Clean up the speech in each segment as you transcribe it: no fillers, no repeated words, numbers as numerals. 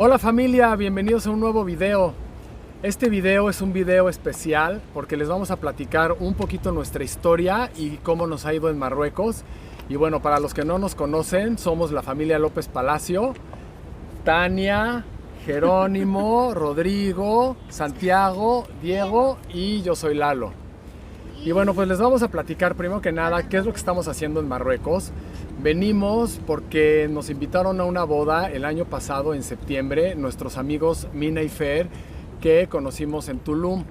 Hola familia, bienvenidos a un nuevo video. Este video es un video especial porque les vamos a platicar un poquito nuestra historia y cómo nos ha ido en Marruecos. Y bueno, para los que no nos conocen, somos la familia López Palacio, Tania, Jerónimo, Rodrigo, Santiago, Diego y yo soy Lalo. Y bueno, pues les vamos a platicar primero que nada qué es lo que estamos haciendo en Marruecos. Venimos porque nos invitaron a una boda el año pasado en septiembre, nuestros amigos Mina y Fer, que conocimos en Tulum.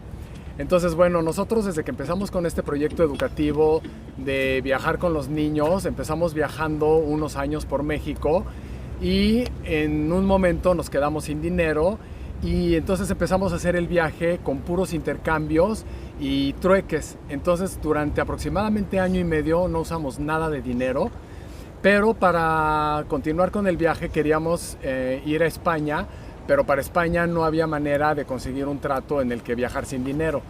Entonces, bueno, nosotros desde que empezamos con este proyecto educativo de viajar con los niños, empezamos viajando unos años por México y en un momento nos quedamos sin dinero y entonces empezamos a hacer el viaje con puros intercambios y trueques. Entonces, durante aproximadamente año y medio no usamos nada de dinero. Pero para continuar con el viaje queríamos ir a España, pero para España no había manera de conseguir un trato en el que viajar sin dinero.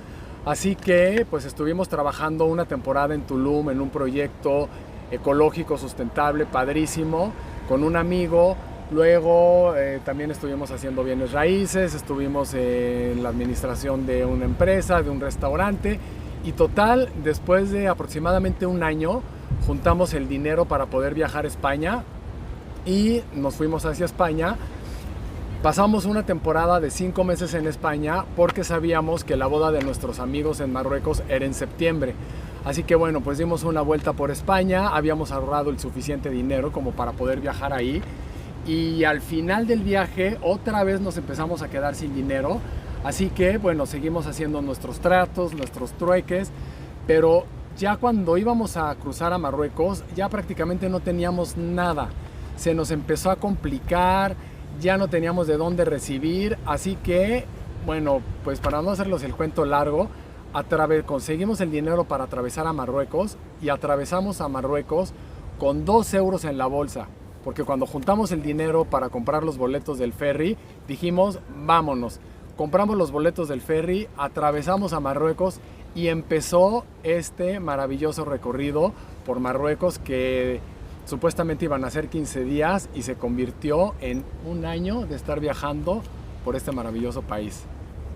Así que pues estuvimos trabajando una temporada en Tulum en un proyecto ecológico sustentable, padrísimo, con un amigo. Luego también estuvimos haciendo bienes raíces, estuvimos en la administración de una empresa, de un restaurante. Y total, después de aproximadamente un año, juntamos el dinero para poder viajar a España y nos fuimos hacia España. Pasamos una temporada de 5 meses en España porque sabíamos que la boda de nuestros amigos en Marruecos era en septiembre. Así que bueno, pues dimos una vuelta por España, habíamos ahorrado el suficiente dinero como para poder viajar ahí. Y al final del viaje otra vez nos empezamos a quedar sin dinero. Así que bueno, seguimos haciendo nuestros tratos, nuestros trueques, pero ya cuando íbamos a cruzar a Marruecos, ya prácticamente no teníamos nada. Se nos empezó a complicar, ya no teníamos de dónde recibir. Así que, bueno, pues para no hacerlos el cuento largo, conseguimos el dinero para atravesar a Marruecos y atravesamos a Marruecos con 2 euros en la bolsa. Porque cuando juntamos el dinero para comprar los boletos del ferry, dijimos, vámonos. Compramos los boletos del ferry, atravesamos a Marruecos y empezó este maravilloso recorrido por Marruecos que supuestamente iban a ser 15 días y se convirtió en un año de estar viajando por este maravilloso país.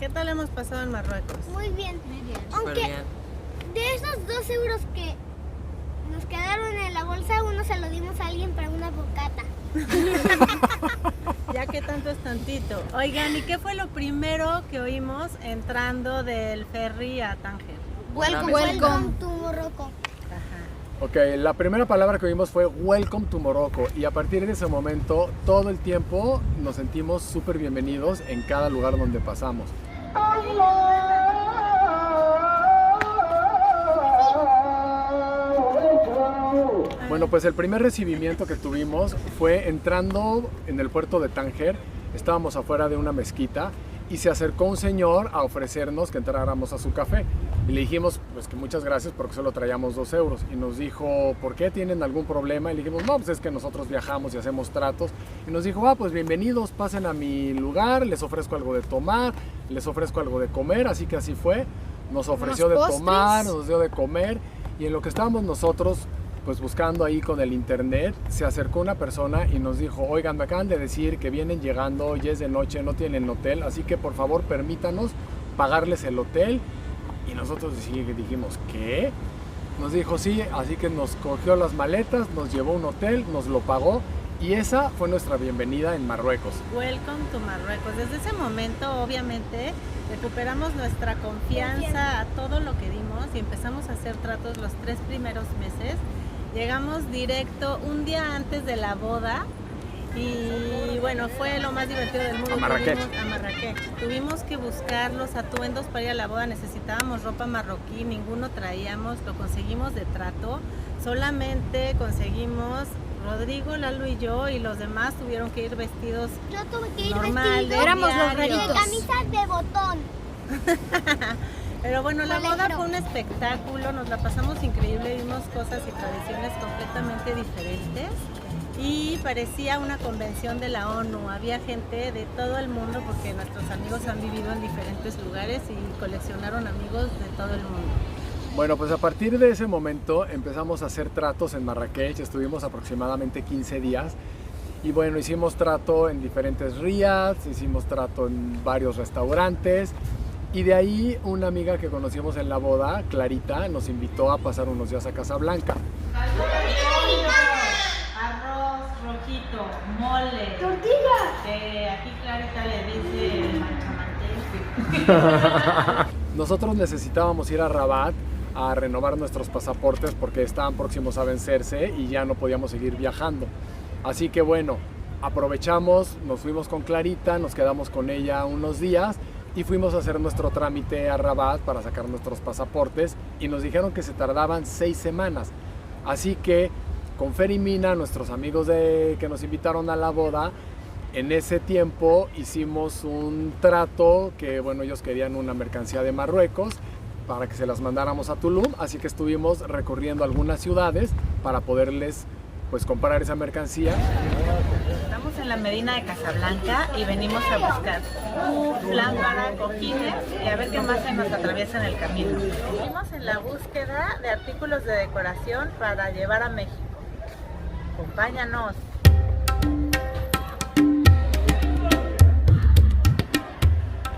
¿Qué tal hemos pasado en Marruecos? Muy bien. Aunque bien. de esos 2 euros que nos quedaron en la bolsa, uno se lo dimos a alguien para una bocata. Ya que tanto es tantito. Oigan, ¿y qué fue lo primero que oímos entrando del ferry a Tánger? Welcome to Morocco. Ajá. Ok, la primera palabra que oímos fue Welcome to Morocco y a partir de ese momento todo el tiempo nos sentimos súper bienvenidos en cada lugar donde pasamos. Bueno, pues el primer recibimiento que tuvimos fue entrando en el puerto de Tánger. Estábamos afuera de una mezquita y se acercó un señor a ofrecernos que entráramos a su café. Y le dijimos pues que muchas gracias porque solo traíamos 2 euros. Y nos dijo, ¿por qué? ¿Tienen algún problema? Y le dijimos, no, pues es que nosotros viajamos y hacemos tratos. Y nos dijo, pues bienvenidos, pasen a mi lugar, les ofrezco algo de tomar, les ofrezco algo de comer. Así que así fue. Nos ofreció de tomar, nos dio de comer. Y en lo que estábamos nosotros pues buscando ahí con el internet, se acercó una persona y nos dijo, oigan, me acaban de decir que vienen llegando, ya es de noche, no tienen hotel, así que por favor permítanos pagarles el hotel. Y nosotros dijimos, ¿qué? Nos dijo sí, así que nos cogió las maletas, nos llevó a un hotel, nos lo pagó y esa fue nuestra bienvenida en Marruecos. Welcome to Marruecos. Desde ese momento, obviamente, recuperamos nuestra confianza a todo lo que dimos y empezamos a hacer tratos los 3 primeros meses. Llegamos directo un día antes de la boda y bueno, fue lo más divertido del mundo. A Marrakech. Tuvimos que buscar los atuendos para ir a la boda, necesitábamos ropa marroquí, ninguno traíamos, lo conseguimos de trato, solamente conseguimos Rodrigo, Lalo y yo, y los demás tuvieron que ir vestidos Yo tuve que ir normal, vestido éramos los de raritos. camisas de botón. Pero bueno, la boda Colegio. fue un espectáculo, nos la pasamos increíble, vimos cosas y tradiciones completamente diferentes y parecía una convención de la ONU. Había gente de todo el mundo porque nuestros amigos han vivido en diferentes lugares y coleccionaron amigos de todo el mundo. Bueno, pues a partir de ese momento empezamos a hacer tratos en Marrakech, estuvimos aproximadamente 15 días Y bueno, hicimos trato en diferentes riads, hicimos trato en varios restaurantes. Y de ahí una amiga que conocimos en la boda, Clarita, nos invitó a pasar unos días a Casablanca. Arroz rojito, mole. ¡Tortilla! Aquí Clarita le dice manchamanteca. Nosotros necesitábamos ir a Rabat a renovar nuestros pasaportes porque estaban próximos a vencerse y ya no podíamos seguir viajando. Así que bueno, aprovechamos, nos fuimos con Clarita, nos quedamos con ella unos días y fuimos a hacer nuestro trámite a Rabat para sacar nuestros pasaportes y nos dijeron que se tardaban 6 semanas. Así que con Fer y Mina, nuestros amigos que nos invitaron a la boda, en ese tiempo hicimos un trato que bueno, ellos querían una mercancía de Marruecos para que se las mandáramos a Tulum, así que estuvimos recorriendo algunas ciudades para poderles pues comprar esa mercancía. Estamos en la Medina de Casablanca y venimos a buscar lámpara, cojines y a ver qué más se nos atraviesa en el camino. Seguimos en la búsqueda de artículos de decoración para llevar a México. Acompáñanos.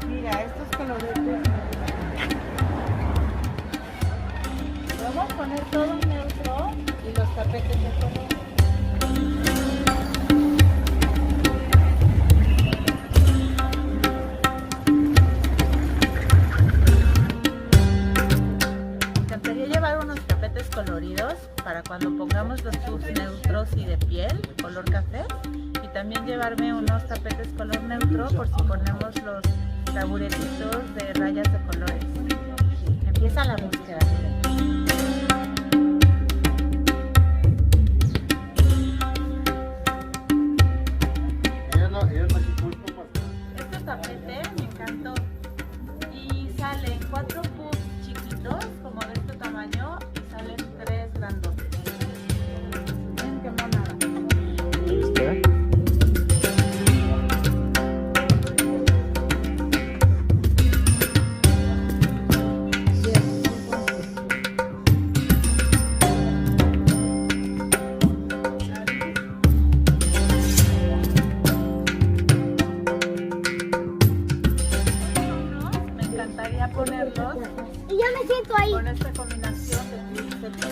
Mira, estos colores. Vamos a poner todo neutro y los tapetes de color. Coloridos para cuando pongamos los tubs neutros y de piel, color café, y también llevarme unos tapetes color neutro por si ponemos los taburetitos de rayas de colores. Empieza la búsqueda. Este tapete me encantó y salen 4 puffs chiquitos como de este tamaño. Salen 3 grandotes. Miren qué monada. ¿Viste? Me encantaría ponerlos. Y yo me siento ahí. Con esta combinación de gris de piel.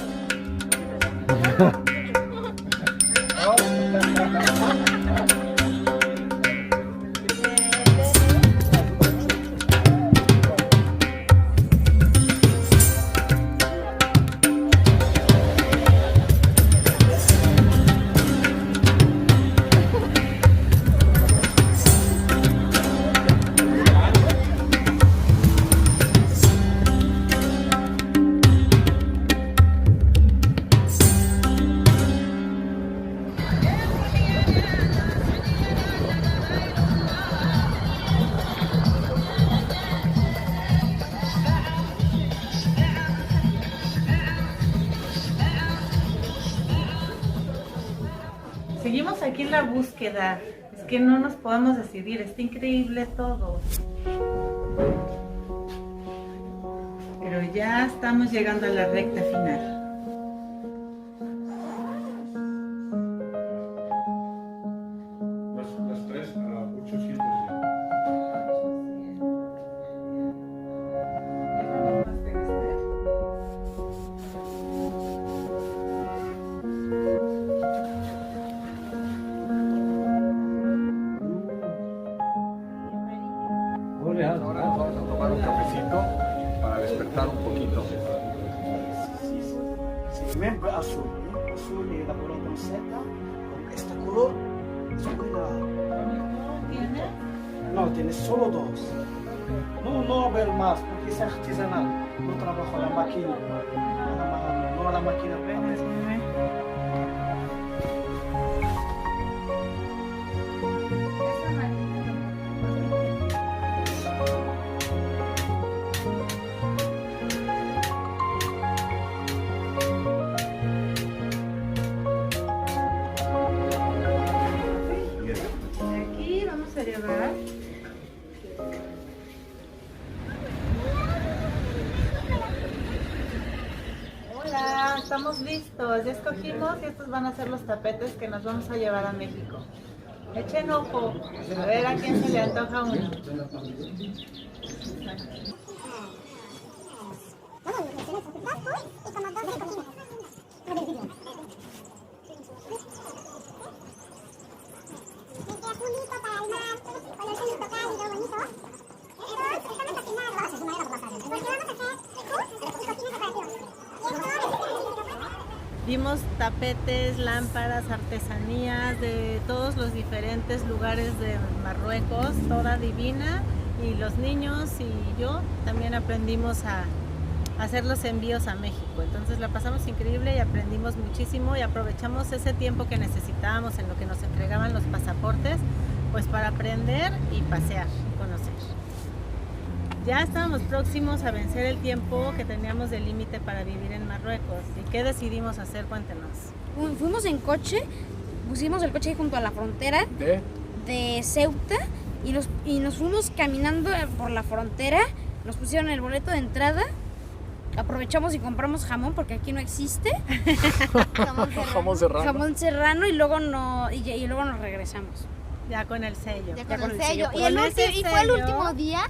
Seguimos aquí en la búsqueda. Es que no nos podemos decidir. Está increíble todo. Pero ya estamos llegando a la recta final. Las 3 a 800 ya. Ahora vamos a tomar un cafecito para despertar un poquito. Sí, membre azul, ¿eh? Azul y la pelota seta con este color. ¿Tiene? No, tiene solo 2. No va a haber más porque es artesanal. No trabajo la máquina. No a la máquina. Aquí vamos a llevar. Hola, estamos listos. Ya escogimos y estos van a ser los tapetes que nos vamos a llevar a México. Echen ojo, a ver a quién se le antoja uno. Vimos tapetes, lámparas, artesanías de todos los diferentes lugares de Marruecos, toda divina, y los niños y yo también aprendimos a hacer los envíos a México. Entonces la pasamos increíble y aprendimos muchísimo y aprovechamos ese tiempo que necesitábamos en lo que nos entregaban los pasaportes, pues para aprender y pasear y conocer. Ya estábamos próximos a vencer el tiempo que teníamos de límite para vivir en Marruecos. ¿Y qué decidimos hacer? Cuéntenos. Fuimos en coche, pusimos el coche ahí junto a la frontera de Ceuta y nos fuimos caminando por la frontera, nos pusieron el boleto de entrada, aprovechamos y compramos jamón porque aquí no existe. Jamón serrano y luego nos regresamos. Ya con el sello. Ya con el sello. sello. Y fue el último día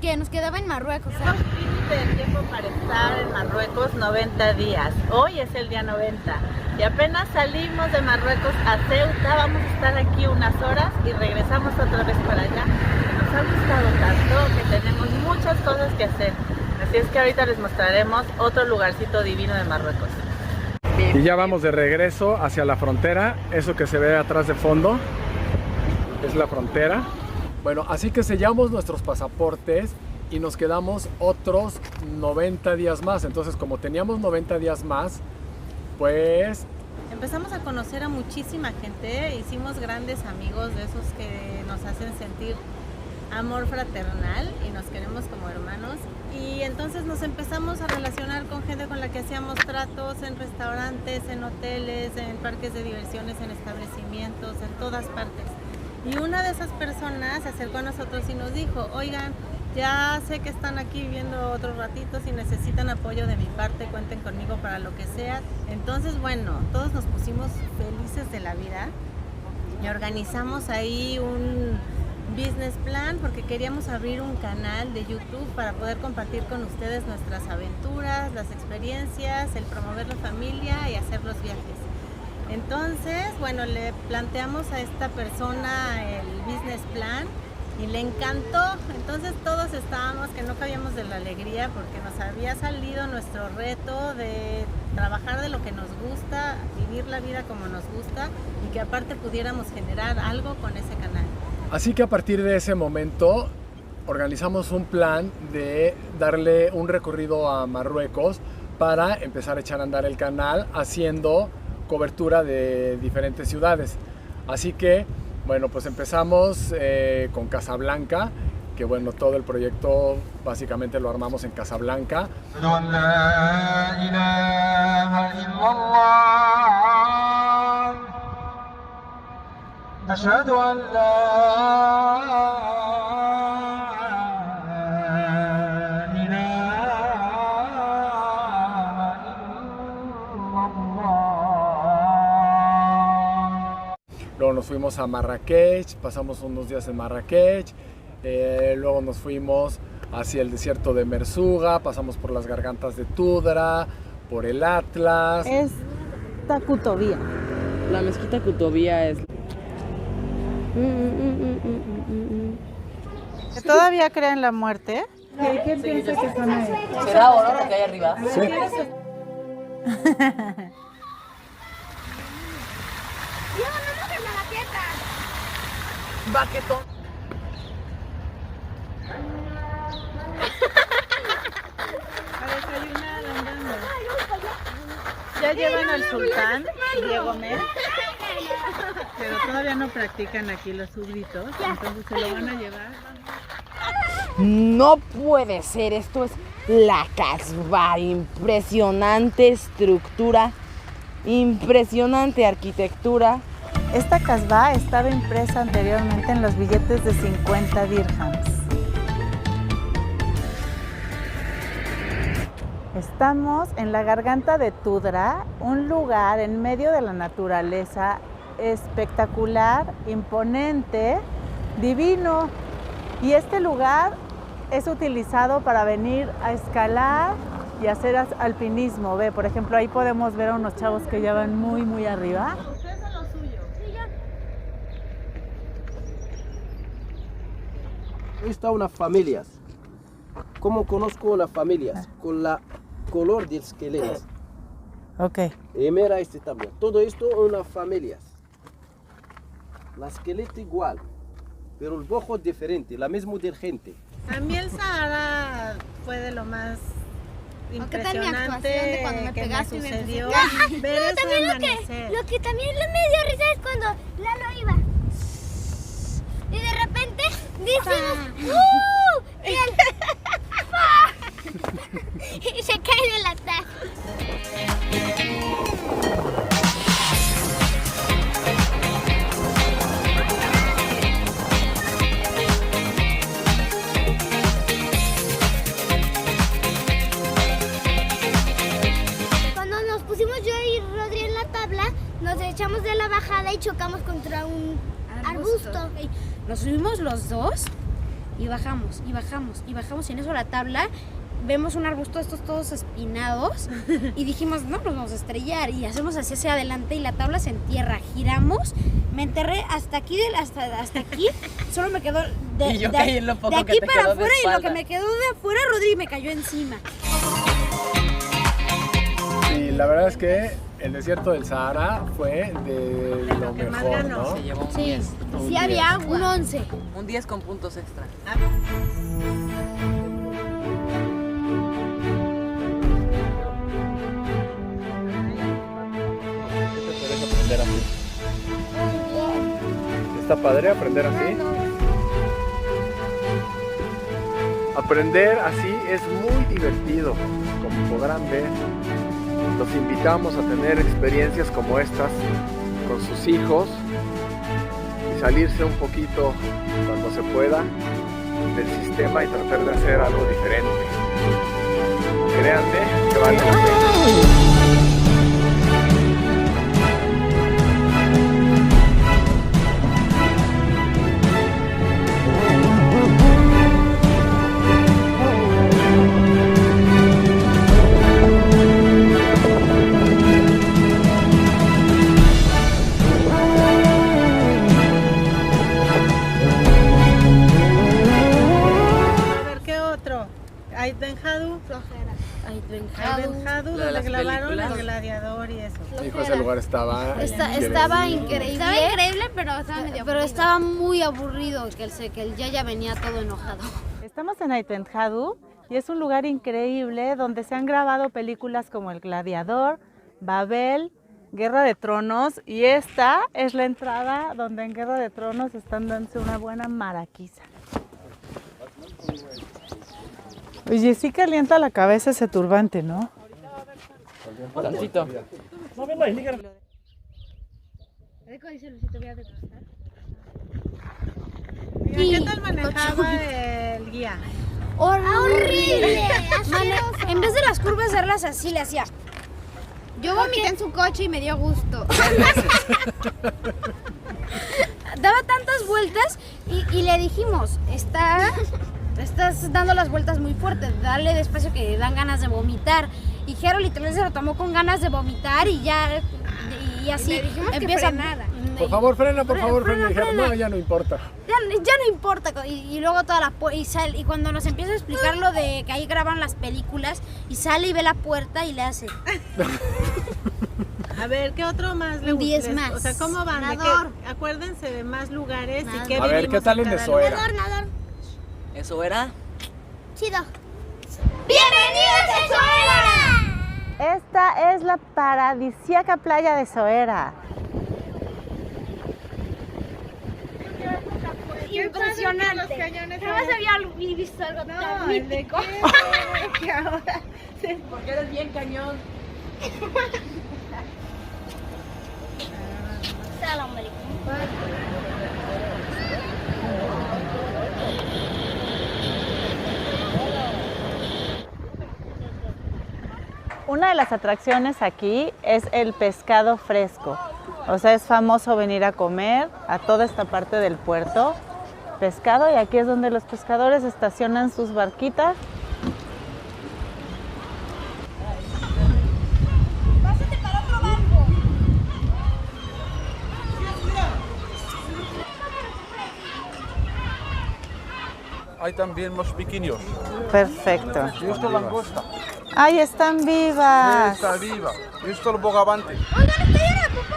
que nos quedaba en Marruecos. Tenemos límite de tiempo para estar en Marruecos 90 días. Hoy es el día 90. Y apenas salimos de Marruecos a Ceuta, vamos a estar aquí unas horas y regresamos otra vez para allá. Nos ha gustado tanto que tenemos muchas cosas que hacer. Así es que ahorita les mostraremos otro lugarcito divino de Marruecos. Y ya vamos de regreso hacia la frontera. Eso que se ve atrás de fondo es la frontera. Bueno, así que sellamos nuestros pasaportes y nos quedamos otros 90 días más. Entonces, como teníamos 90 días más, pues empezamos a conocer a muchísima gente, hicimos grandes amigos de esos que nos hacen sentir amor fraternal y nos queremos como hermanos. Y entonces nos empezamos a relacionar con gente con la que hacíamos tratos en restaurantes, en hoteles, en parques de diversiones, en establecimientos, en todas partes. Y una de esas personas se acercó a nosotros y nos dijo: oigan, ya sé que están aquí viviendo otros ratitos y necesitan apoyo de mi parte, cuenten conmigo para lo que sea. Entonces, bueno, todos nos pusimos felices de la vida y organizamos ahí un business plan porque queríamos abrir un canal de YouTube para poder compartir con ustedes nuestras aventuras, las experiencias, el promover la familia y hacer los viajes. Entonces, bueno, le planteamos a esta persona el business plan y le encantó. Entonces todos estábamos que no cabíamos de la alegría porque nos había salido nuestro reto de trabajar de lo que nos gusta, vivir la vida como nos gusta y que aparte pudiéramos generar algo con ese canal. así que a partir de ese momento organizamos un plan de darle un recorrido a Marruecos para empezar a echar a andar el canal haciendo cobertura de diferentes ciudades. Así que, bueno, pues empezamos con Casablanca, que bueno, todo el proyecto básicamente lo armamos en Casablanca. Luego nos fuimos a Marrakech, pasamos unos días en Marrakech, luego nos fuimos hacia el desierto de Merzouga, pasamos por las gargantas de Tudra, por el Atlas. Es Tacutobía. La mezquita Kutobía es... ¿Todavía creen en la muerte? ¿Qué piensas que son ahí? ¿Será oro lo que hay arriba? Sí. Baquetón. A desayunar andando. Ya llevan al sultán, Diego Med, pero todavía no practican aquí los súbditos, entonces se lo van a llevar. No puede ser, esto es la Casbah, impresionante estructura, impresionante arquitectura. Esta casbah estaba impresa anteriormente en los billetes de 50 dirhams. Estamos en la garganta de Tudra, un lugar en medio de la naturaleza espectacular, imponente, divino. Y este lugar es utilizado para venir a escalar y hacer alpinismo. Ve, por ejemplo, ahí podemos ver a unos chavos que ya van muy arriba. ¿Ustedes a lo suyo? Sí, ya. Esta una familias. ¿Cómo conozco una familias? Con la color del esqueleto. Ok. Y mira este también. Todo esto una familias. La esqueleto igual, pero el bojo diferente, la misma de gente. A mí el Sahara fue de lo más ¿Qué tal mi actuación de cuando me impresionante que me pegaste y me sucedió. empecé? Ver ese También amanecer. lo que también me dio risa es cuando Lalo iba. Y de repente decimos y él y se cae del ataque. Cuando nos pusimos yo y Rodri en la tabla, nos echamos de la bajada y chocamos contra un arbusto. Nos subimos los dos y bajamos, y bajamos, y bajamos. Y en eso la tabla, vemos un arbusto de estos todos espinados y dijimos, no, nos vamos a estrellar. Y hacemos así hacia adelante y la tabla se entierra. Giramos, me enterré hasta aquí, hasta aquí. Solo me quedó Y yo caí en lo poco de aquí que te para quedó de afuera, y lo que espalda. me quedó de afuera, Rodri me cayó encima. Y la verdad es que el desierto del Sahara fue de lo que más mejor, ganó. ¿no? Se llevó un Sí, 10. Un sí 10. había agua. Un 11. Un 10 con puntos extra. Aprender así. Está padre aprender así. Aprender así es muy divertido, como podrán ver. Los invitamos a tener experiencias como estas con sus hijos y salirse un poquito cuando se pueda del sistema y tratar de hacer algo diferente. Créanme que vale la pena. A ver, ¿qué otro? Aitbenjadu. Aitbenjadu, La de donde las grabaron películas. El Gladiador y eso. Hijo, ese lugar estaba Estaba increíble. increíble, pero estaba muy aburrido, que el Yaya venía todo enojado. Estamos en Aitbenjadu y es un lugar increíble donde se han grabado películas como El Gladiador, Babel, Guerra de Tronos, y esta es la entrada donde en Guerra de Tronos están dándose una buena maraquiza. Oye, sí calienta la cabeza ese turbante, ¿no? Tantito. ¿Qué tal manejaba el guía? ¡Horrible! En vez de las curvas hacerlas así, le hacía. Yo vomité en su coche y me dio gusto. Daba tantas vueltas y le dijimos, estás dando las vueltas muy fuerte, dale despacio que dan ganas de vomitar. Y Jero literalmente se lo tomó con ganas de vomitar y ya, y así empieza nada. Por favor, frena, por favor, frena. Frena, Y dijeron, frena. no, ya no importa. Ya no importa. Y luego toda la y cuando nos empieza a explicar lo de que ahí graban las películas y sale y ve la puerta y le hace. A ver, ¿qué otro más le Un 10 gusta? más. O sea, ¿cómo van? ¿De qué? Nadador. Acuérdense de más lugares y Nadador. qué A ver, vivimos ¿qué tal en en cada Esoera? lugar. Nadador. Eso era. Chido. ¡Bienvenidos a Soera! Esta es la paradisíaca playa de Soera. Impresionante. Jamás había visto algo tan mítico. Porque eres bien cañón. una de las atracciones aquí es el pescado fresco. O sea, es famoso venir a comer a toda esta parte del puerto pescado, y aquí es donde los pescadores estacionan sus barquitas. Pásate para otro barco. Hay también más pequeños. Perfecto. Y esto langosta. ¡Ay, están vivas! Está viva. Y esto el bogavante. Oigan, está llena de popó.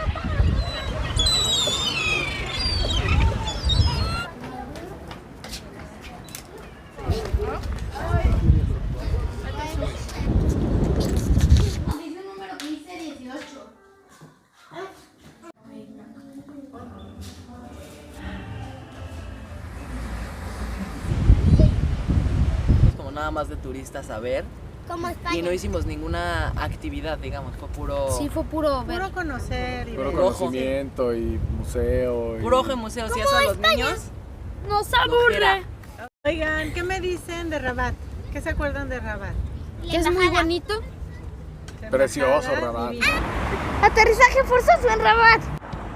Dice número 1518. Es como nada más de turistas a ver. Como España. Y no hicimos ninguna actividad, digamos, fue puro... Sí, fue puro ver. Puro conocer y Puro ver. conocimiento y museo. Y... Puro ojo en museo, si eso a los niños. Nos flojera. aburre. Oigan, ¿qué me dicen de Rabat? ¿Qué se acuerdan de Rabat? Que es muy bonito. Precioso, Embajada Rabat. divina. Aterrizaje forzoso en Rabat.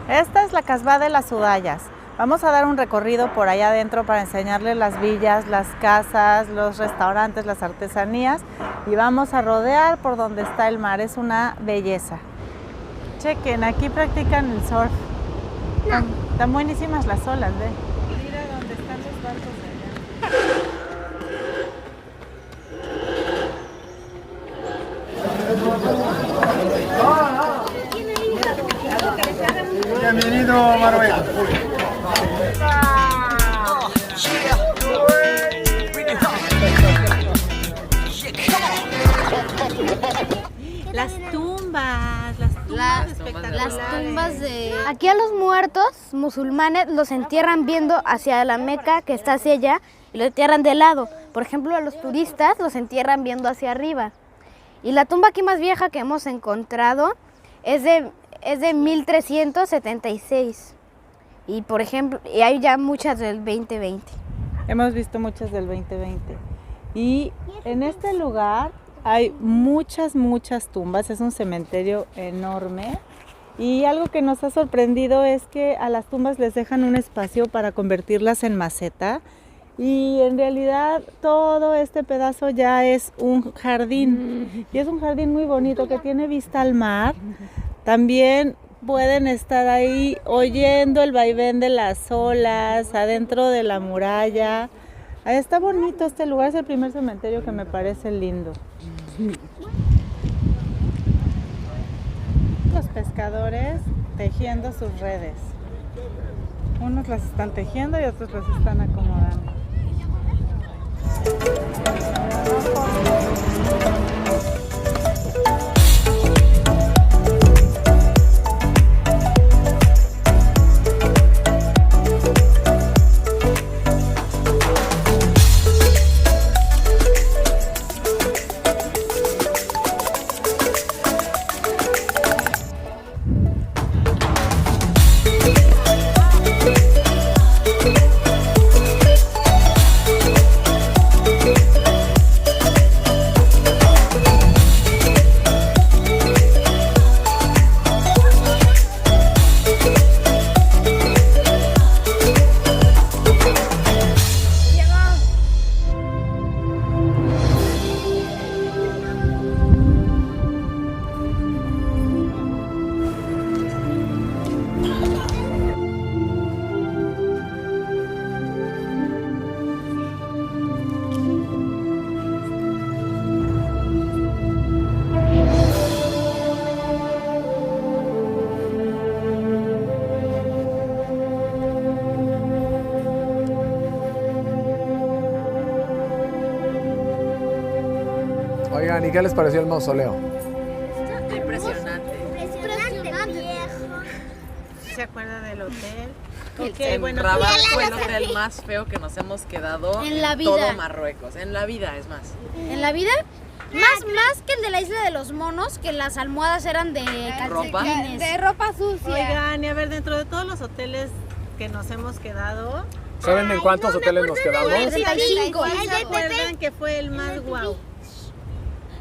Esta es la Casbah de las Udayas. Vamos a dar un recorrido por allá adentro para enseñarles las villas, las casas, los restaurantes, las artesanías, y vamos a rodear por donde está el mar. Es una belleza. Chequen, aquí practican el surf. Están buenísimas las olas, ¿ve? Mira dónde están los barcos allá. Bienvenido, Marruecos. Las tumbas espectaculares. Las tumbas de... Aquí a los muertos musulmanes los entierran viendo hacia la Meca, que está hacia allá, y los entierran de lado. Por ejemplo, a los turistas los entierran viendo hacia arriba. Y la tumba aquí más vieja que hemos encontrado es de 1376. Y por ejemplo, y hay ya muchas del 2020. Hemos visto muchas del 2020. Y en este lugar hay muchas tumbas. Es un cementerio enorme. Y algo que nos ha sorprendido es que a las tumbas les dejan un espacio para convertirlas en maceta. Y en realidad todo este pedazo ya es un jardín. Y es un jardín muy bonito que tiene vista al mar. También pueden estar ahí oyendo el vaivén de las olas, adentro de la muralla. Ahí está bonito este lugar, es el primer cementerio que me parece lindo. Los pescadores tejiendo sus redes. Unos las están tejiendo y otros las están acomodando. Oigan, ¿y qué les pareció el mausoleo? Impresionante. Impresionante, viejo. ¿Se acuerda del hotel? En bueno, Rabat fue el hotel más feo que nos hemos quedado En la vida. todo Marruecos. En la vida, es más. En la vida, más que el de la isla de los monos, que las almohadas eran de ¿Ropa? calcetines. De ropa sucia. Oigan, y a ver, dentro de todos los hoteles que nos hemos quedado, ¿Saben en cuántos hoteles nos quedamos? 35. ¿cuál se acuerdan que fue el más guau?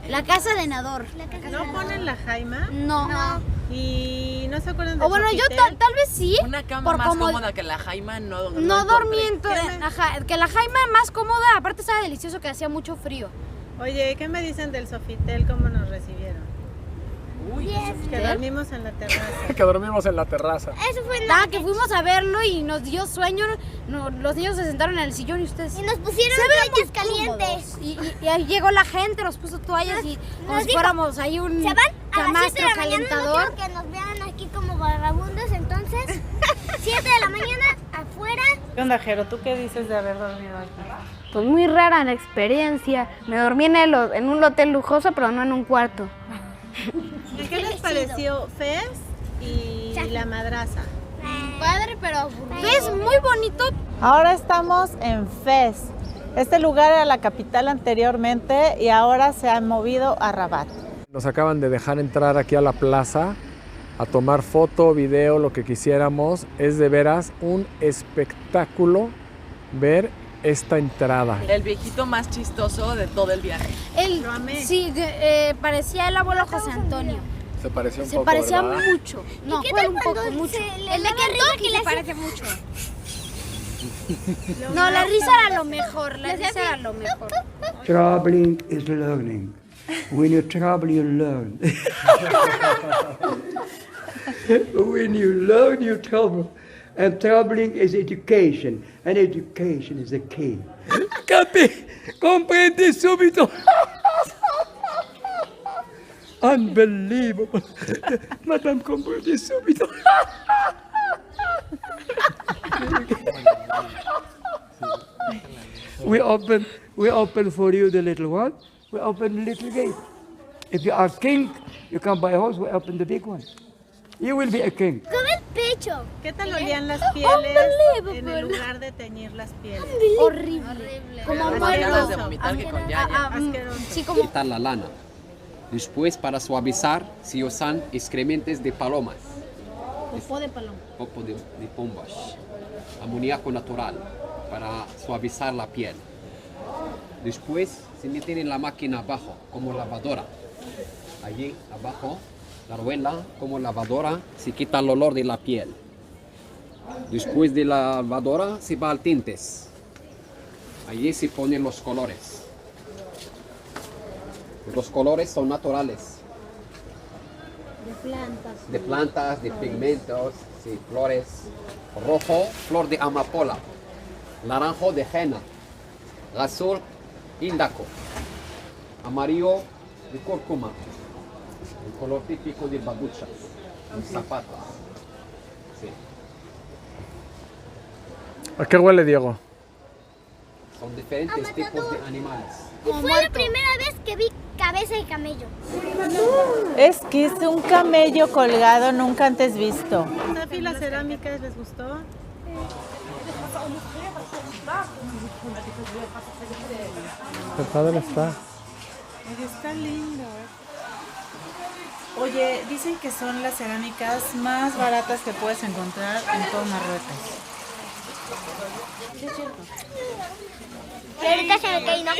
La casa de Nador. ¿No ponen la jaima? No. Y no se acuerdan de O bueno, yo tal vez sí. Una cama más cómoda que la jaima no dormí que la jaima más cómoda, aparte estaba delicioso que hacía mucho frío. Oye, ¿qué me dicen del Sofitel? ¿Cómo nos recibieron? Uy, Que dormimos en la terraza. Que dormimos en la terraza. Eso fue que fuimos a verlo y nos dio sueño. Los niños se sentaron en el sillón y ustedes. Y nos pusieron toallas calientes. Y ahí llegó la gente, nos puso toallas y como si fuéramos ahí un camastro calentador. No quiero que nos vean aquí como vagabundos, entonces 7 de la mañana afuera. ¿Qué onda, Jero? ¿Tú qué dices de haber dormido aquí? Pues muy rara la experiencia. Me dormí en un hotel lujoso, pero no en un cuarto. ¿Qué les pareció Fez y la madraza? Padre, pero aburrido. Es muy bonito. Ahora estamos en Fez. Este lugar era la capital anteriormente y ahora se ha movido a Rabat. Nos acaban de dejar entrar aquí a la plaza a tomar foto, video, lo que quisiéramos. Es de veras un espectáculo ver esta entrada. El viejito más chistoso de todo el viaje. Lo amé. Sí, parecía el abuelo José Antonio. Se parecía un poco, Se parecía ¿verdad? mucho. No, fue un poco, mucho. El de Kentucky se parece mucho. No, la risa era lo mejor. La risa era lo mejor. Traveling is learning. When you travel, you learn. When you learn, you travel. And traveling is education. And education is the key. Capi, comprende subito. Unbelievable. Madame, comprende subito. We open for you the little one. We open the little gate. If you are king, you come by horse. We open the big one. You will be a king. Come el pecho. ¿Qué tal olían las pieles en el lugar de teñir las pieles? Horrible. Como muertos de vomitar que con Yaya. Sí, como quitar la lana. Después, para suavizar, se usan excrementos de palomas. popó de paloma. Popó de pombas. Amoníaco natural para suavizar la piel. Después se meten en la máquina abajo, como lavadora. Allí abajo, la rueda como lavadora, se quita el olor de la piel. Después de la lavadora se va al tintes. Allí se ponen los colores. Los colores son naturales. De plantas, de pigmentos, sí, flores. Rojo, flor de amapola. Naranjo de henna. Azul, índaco. Amarillo, de cúrcuma. El color típico de babuchas. Los zapatos. Sí. ¿A qué huele, Diego? Son diferentes tipos de animales. Y fue la primera vez que vi cabeza de camello. Es que es un camello colgado nunca antes visto. ¿Safi, las cerámicas les gustó? Qué padre está. Está lindo. Oye, dicen que son las cerámicas más baratas que puedes encontrar en todo Marruecos. ¿Sí es cierto? Y ahorita se me cae, ¿no?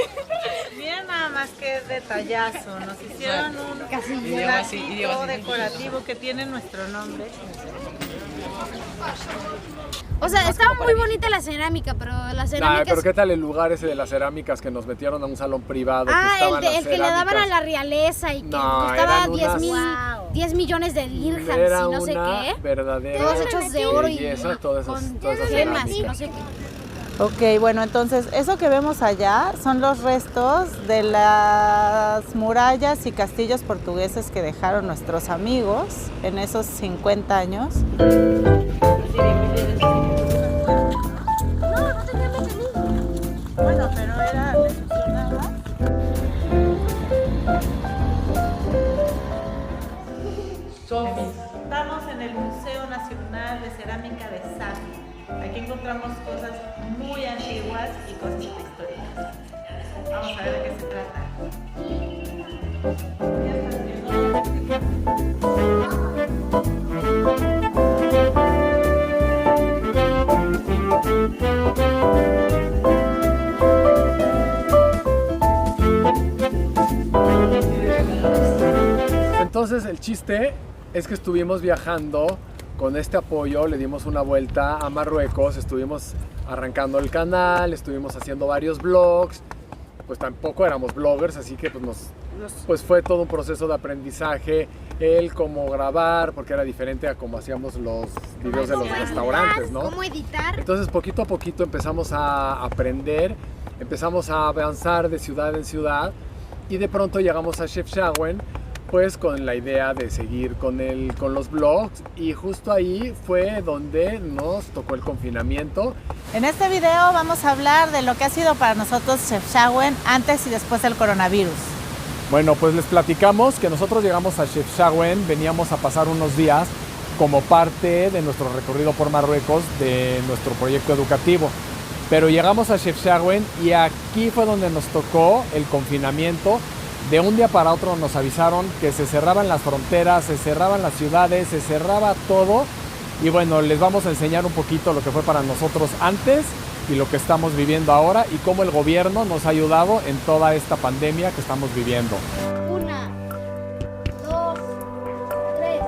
Bien, nada más que detallazo. Nos hicieron un casillero decorativo que tiene nuestro nombre. O sea, estaba muy bonita la cerámica, pero la cerámica... pero ¿qué tal el lugar ese de las cerámicas que nos metieron a un salón privado? El que le daban a la realeza y que costaba 10 millones de dirhams y no sé qué. Verdadera todos hechos de oro belleza, todas esas gemas y no sé qué. Ok, bueno, entonces eso que vemos allá son los restos de las murallas y castillos portugueses que dejaron nuestros amigos en esos 50 años. Bueno, pero era... ¿le funcionaba? Estamos en el Museo Nacional de Cerámica de Safi. Aquí encontramos cosas muy antiguas y cosas históricas. Vamos a ver de qué se trata. Entonces el chiste es que estuvimos viajando con este apoyo, le dimos una vuelta a Marruecos, estuvimos arrancando el canal, estuvimos haciendo varios vlogs, pues tampoco éramos bloggers, así que pues fue todo un proceso de aprendizaje, el cómo grabar, porque era diferente a cómo hacíamos los videos de los restaurantes, ¿no? Cómo editar. Entonces poquito a poquito empezamos a aprender, empezamos a avanzar de ciudad en ciudad y de pronto llegamos a Chefchaouen, pues con la idea de seguir con los vlogs, y justo ahí fue donde nos tocó el confinamiento. En este video vamos a hablar de lo que ha sido para nosotros Chefchaouen antes y después del coronavirus. Bueno, pues les platicamos que nosotros llegamos a Chefchaouen, veníamos a pasar unos días como parte de nuestro recorrido por Marruecos, de nuestro proyecto educativo. Pero llegamos a Chefchaouen y aquí fue donde nos tocó el confinamiento. De un día para otro nos avisaron que se cerraban las fronteras, se cerraban las ciudades, se cerraba todo. Y bueno, les vamos a enseñar un poquito lo que fue para nosotros antes y lo que estamos viviendo ahora y cómo el gobierno nos ha ayudado en toda esta pandemia que estamos viviendo. 1, 2, 3. A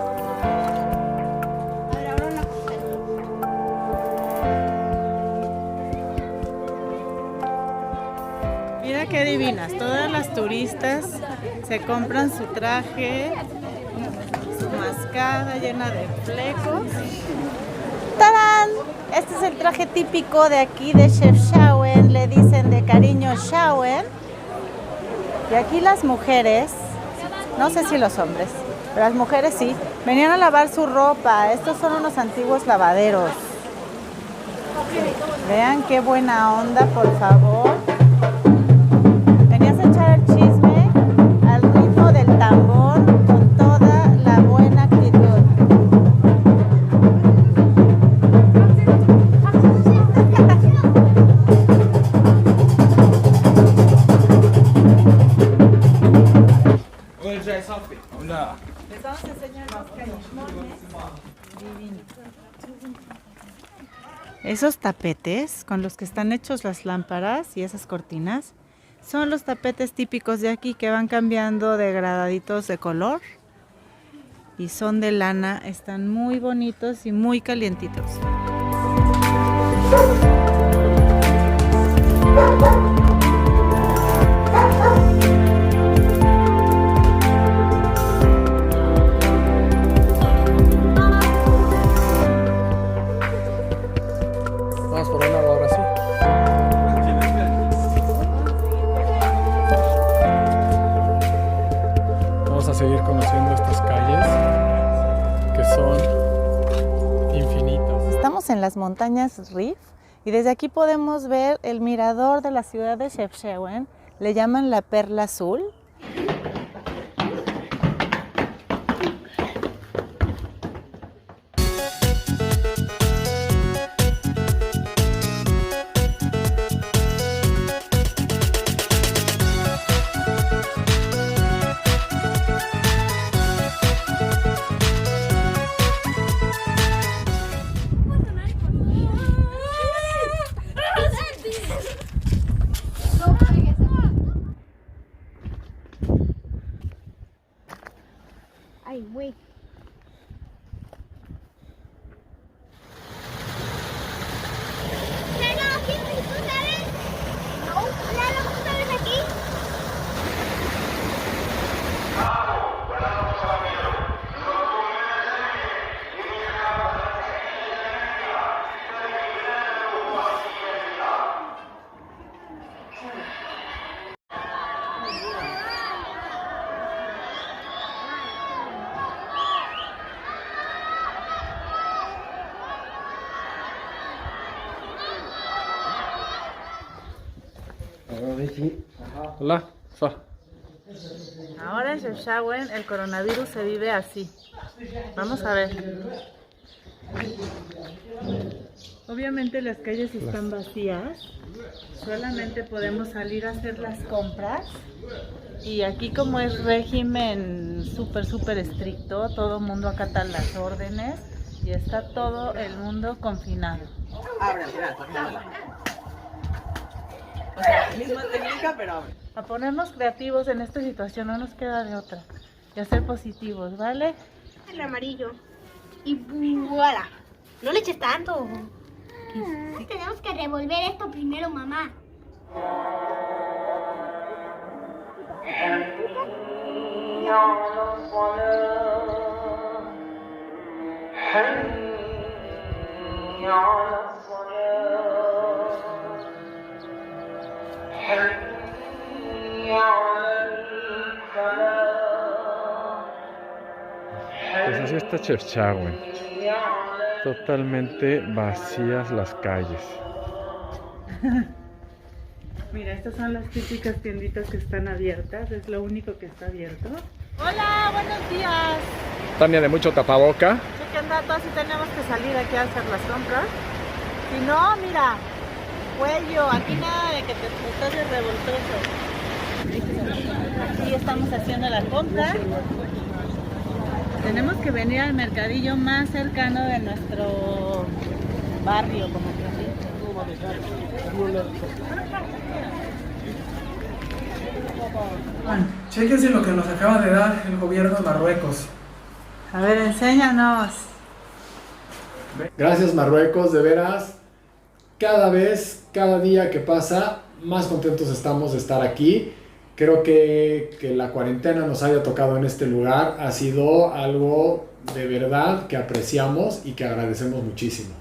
ver, ahora una cosa. Mira qué divinas, todas las turistas se compran su traje, su mascada llena de flecos. ¡Tarán! Este es el traje típico de aquí de Chefchaouen, le dicen de cariño Chaouen. Y aquí las mujeres, no sé si los hombres, pero las mujeres sí, venían a lavar su ropa. Estos son unos antiguos lavaderos. Vean qué buena onda, por favor. Venías a echar el chisme al ritmo del tambor con toda la buena actitud. Les vamos a enseñar los callejones divinos. Esos tapetes con los que están hechos las lámparas y esas cortinas son los tapetes típicos de aquí, que van cambiando de gradaditos de color y son de lana, están muy bonitos y muy calientitos. Vamos por un lado ahora sí. Vamos a seguir conociendo estas calles que son infinitas. Estamos en las montañas Rif y desde aquí podemos ver el mirador de la ciudad de Chefchaouen. Le llaman la Perla Azul. Ay, güey. Lalo, ¿tú sabes? No. Lalo, ¿tú sabes aquí? Hola. Ahora en Chefchaouen el coronavirus se vive así. Vamos a ver. Obviamente las calles están vacías. Solamente podemos salir a hacer las compras. Y aquí, como es régimen súper estricto, todo el mundo acata las órdenes y está todo el mundo confinado. Abre, o sea, misma técnica, pero abre. A ponernos creativos en esta situación, no nos queda de otra. y a ser positivos, ¿vale? El amarillo. Y voilà. No le eches tanto. Tenemos que revolver esto primero, mamá. Pues así está Chefchaouen. Totalmente vacías las calles. Mira, estas son las típicas tienditas que están abiertas, es lo único que está abierto. Hola, buenos días. Tania de mucho tapaboca. Chequen datos si tenemos que salir aquí a hacer las compras. Si no, mira, cuello, aquí nada de que te estás de revoltoso. Aquí estamos haciendo la compra. Tenemos que venir al mercadillo más cercano de nuestro barrio, como que así. Chéquense lo que nos acaba de dar el gobierno de Marruecos. A ver, enséñanos. Gracias Marruecos, de veras. Cada vez, cada día que pasa, más contentos estamos de estar aquí. Creo que la cuarentena nos haya tocado en este lugar ha sido algo de verdad que apreciamos y que agradecemos muchísimo.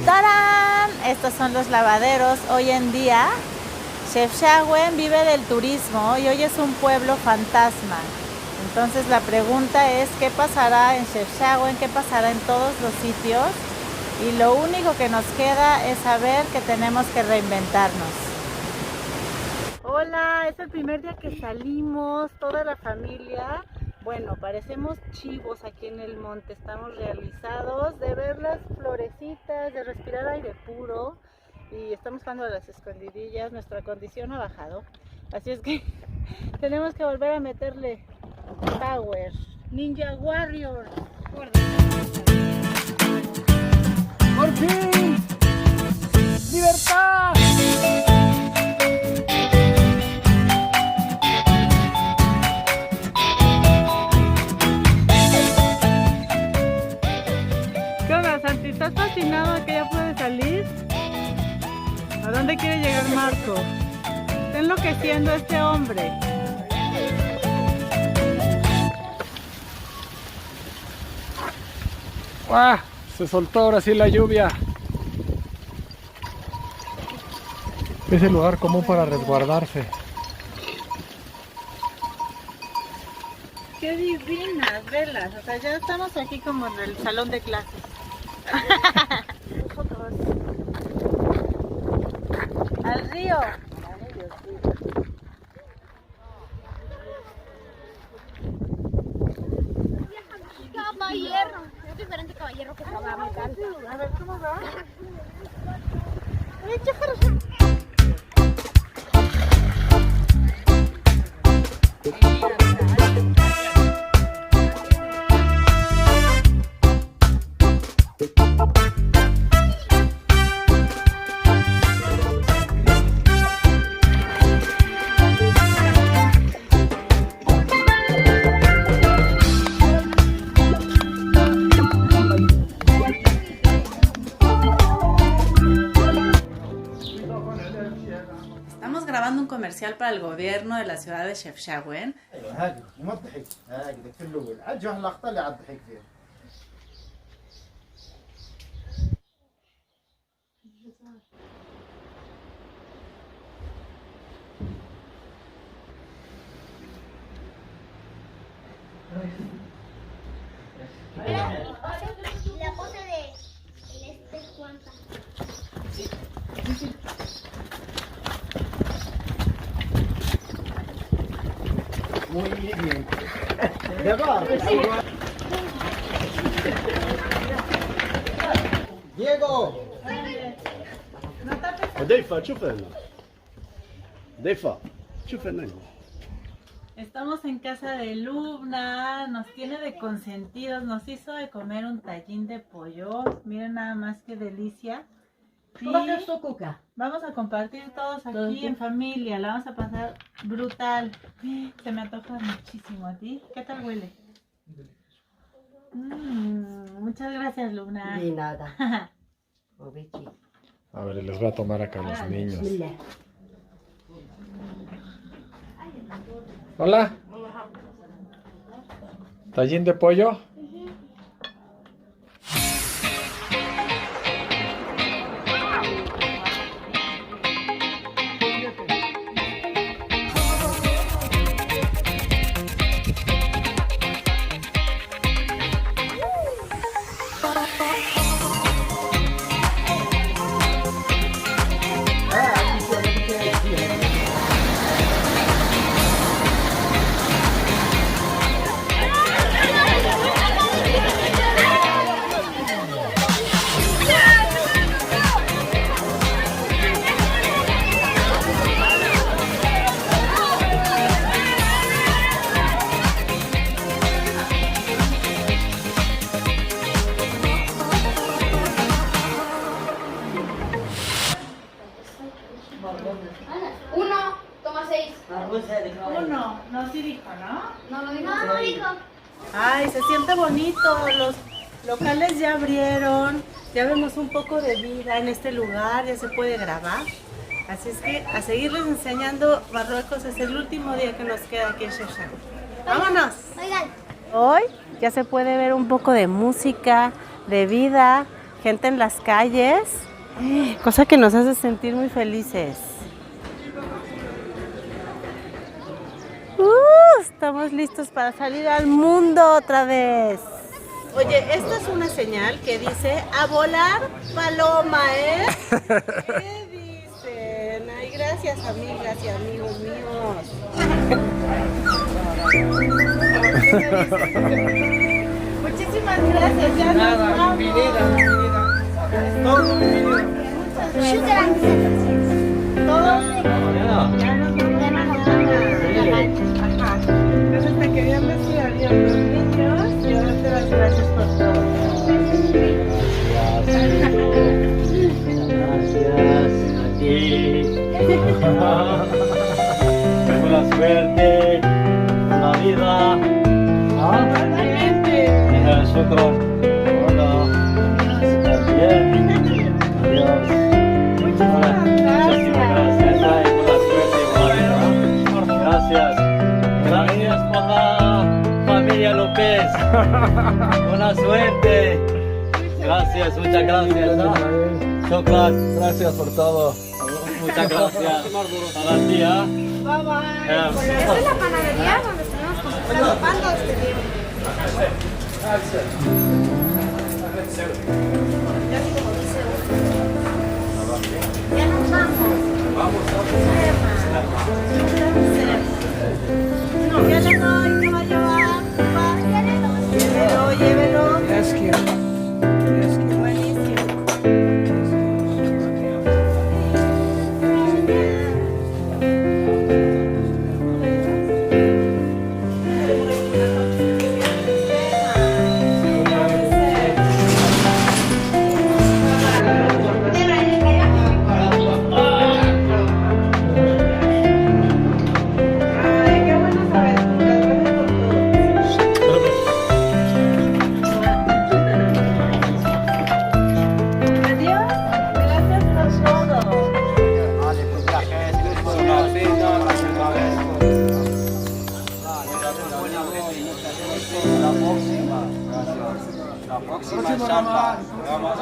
¡Tarán! Estos son los lavaderos. Hoy en día, Chefchaouen vive del turismo y hoy es un pueblo fantasma. Entonces la pregunta es, ¿qué pasará en Chefchaouen? ¿Qué pasará en todos los sitios? Y lo único que nos queda es saber que tenemos que reinventarnos. Hola, es el primer día que salimos, toda la familia. Bueno, parecemos chivos aquí en el monte, estamos realizados de ver las florecitas, de respirar aire puro y estamos jugando a las escondidillas, nuestra condición ha bajado. Así es que tenemos que volver a meterle power. Ninja Warrior. ¡Por fin! ¡Libertad! ¿Qué onda, Santi? ¿Estás fascinado de que ya puede salir? ¿A dónde quiere llegar Marco? Está enloqueciendo este hombre. ¡Guau! Se soltó ahora sí la lluvia. Es el lugar común para resguardarse. ¡Qué divinas velas! O sea, ya estamos aquí como en el salón de clases. ¡Al río! Caballero. Es diferente caballero que caballo. A ver, ¿cómo va? Estamos grabando un comercial para el gobierno de la ciudad de Chefchaouen. La pose de ¿cuánta? Muy bien. Diego. ضيفة شوف هنا ضيفة شوف هنا. Estamos en casa de Lubna, nos tiene de consentidos, nos hizo de comer un tallín de pollo, miren nada más qué delicia. Sí. Vamos a compartir todos aquí en familia, la vamos a pasar brutal. Se me antoja muchísimo. ¿A ti? ¿Qué tal huele? Muchas gracias, Luna. De nada. A ver, les voy a tomar acá a los niños. Hola. ¿Tallín de pollo? Ay, se siente bonito, los locales ya abrieron, ya vemos un poco de vida en este lugar, ya se puede grabar. Así es que a seguirles enseñando Marruecos, es el último día que nos queda aquí en Chefchaouen. ¡Vámonos! Hoy ya se puede ver un poco de música, de vida, gente en las calles, cosa que nos hace sentir muy felices. Estamos listos para salir al mundo otra vez. Oye, esta es una señal que dice a volar paloma, ¿eh? ¿Qué dicen? Ay, gracias amigas y amigos míos. Muchísimas gracias, ya nos vamos. Todo bienvenida. Todos. Ya nos entonces te querían decir adiós los niños y ahora te das gracias por todo. Gracias a ti. Buena suerte con la vida. Igualmente. Shukran. Hola. Bien. Adiós. Muchísimas gracias. Buena suerte con la vida. Gracias. Gracias por la familia López. Buena suerte. Gracias, muchas gracias. Shukran. Gracias por todo. Muchas gracias. Para ti, Bye bye. Esta es la panadería donde estamos comprando pan de este día. Gracias. Ya nos vamos. Vamos. No, ya le doy, caballo va. Llévelo, llévelo. Buenísimo.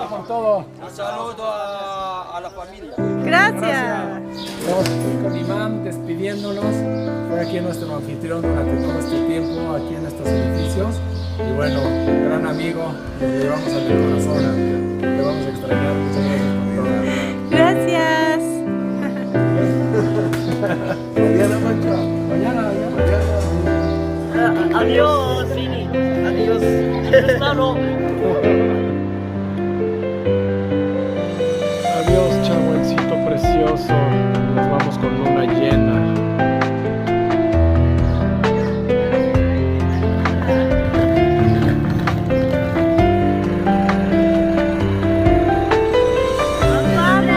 Con todo. Un saludo a la familia. Gracias. Estamos con Imam despidiéndonos. Fue aquí nuestro anfitrión durante todo este tiempo, aquí en estos edificios. Y bueno, gran amigo, nos llevamos al corazón. Te vamos a extrañar. Muchas gracias por todo. Gracias. Mañana. Adiós, Vini. Adiós, hermano. Adiós, Chahuencito precioso. Nos vamos con luna llena. Nos vamos.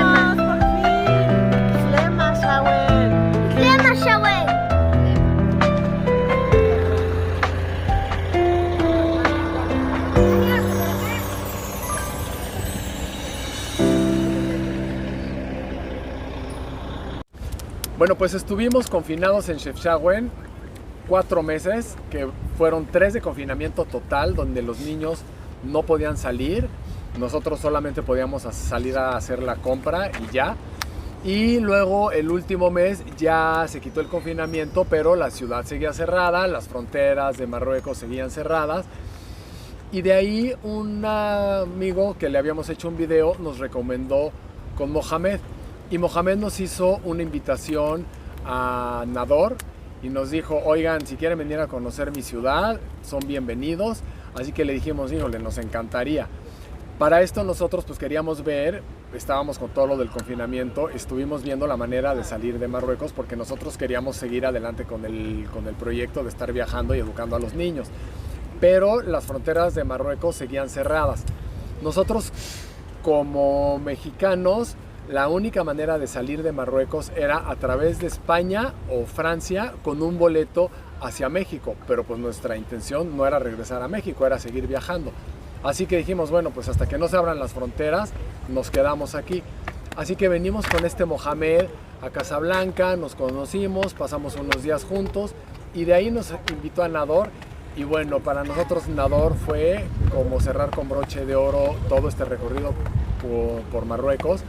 Bueno, pues estuvimos confinados en Chefchaouen 4 meses, que fueron 3 de confinamiento total, donde los niños no podían salir. Nosotros solamente podíamos salir a hacer la compra y ya. Y luego el último mes ya se quitó el confinamiento, pero la ciudad seguía cerrada, las fronteras de Marruecos seguían cerradas. Y de ahí un amigo que le habíamos hecho un video nos recomendó con Mohamed. Y Mohamed nos hizo una invitación a Nador y nos dijo, oigan, si quieren venir a conocer mi ciudad, son bienvenidos. Así que le dijimos, híjole, nos encantaría. Para esto nosotros pues queríamos ver, estábamos con todo lo del confinamiento, estuvimos viendo la manera de salir de Marruecos porque nosotros queríamos seguir adelante con el proyecto de estar viajando y educando a los niños. Pero las fronteras de Marruecos seguían cerradas. Nosotros como mexicanos, la única manera de salir de Marruecos era a través de España o Francia con un boleto hacia México, pero pues nuestra intención no era regresar a México, era seguir viajando. Así que dijimos, bueno, pues hasta que no se abran las fronteras, nos quedamos aquí. Así que venimos con este Mohamed a Casablanca, nos conocimos, pasamos unos días juntos y de ahí nos invitó a Nador. Y bueno, para nosotros Nador fue como cerrar con broche de oro todo este recorrido por Marruecos,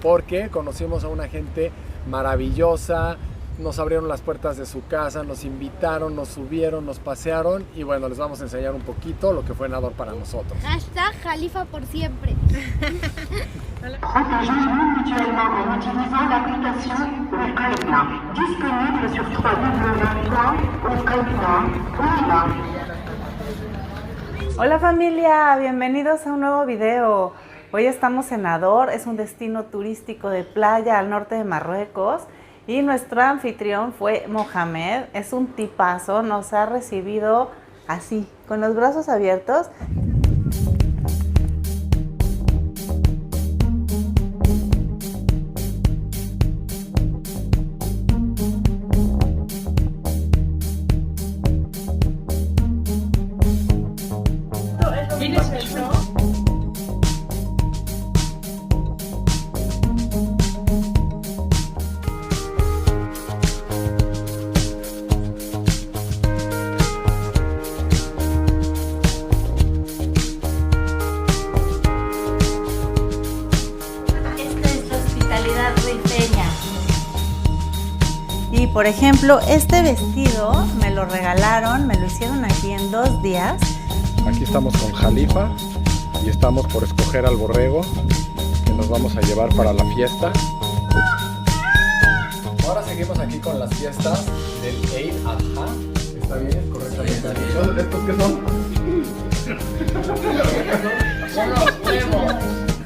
porque conocimos a una gente maravillosa, nos abrieron las puertas de su casa, nos invitaron, nos subieron, nos pasearon y bueno, les vamos a enseñar un poquito lo que fue Nador para nosotros. Hashtag Jalifa por siempre. Hola familia, bienvenidos a un nuevo video. Hoy estamos en Nador, es un destino turístico de playa al norte de Marruecos y nuestro anfitrión fue Mohamed, es un tipazo, nos ha recibido así, con los brazos abiertos. Y por ejemplo, este vestido me lo regalaron, me lo hicieron aquí en 2 días. Aquí estamos con Jalifa y estamos por escoger al borrego que nos vamos a llevar para la fiesta. Ahora seguimos aquí con las fiestas del Eid al-Adha. ¿Está bien? Correctamente dicho. ¿Estos qué son? Son los huevos.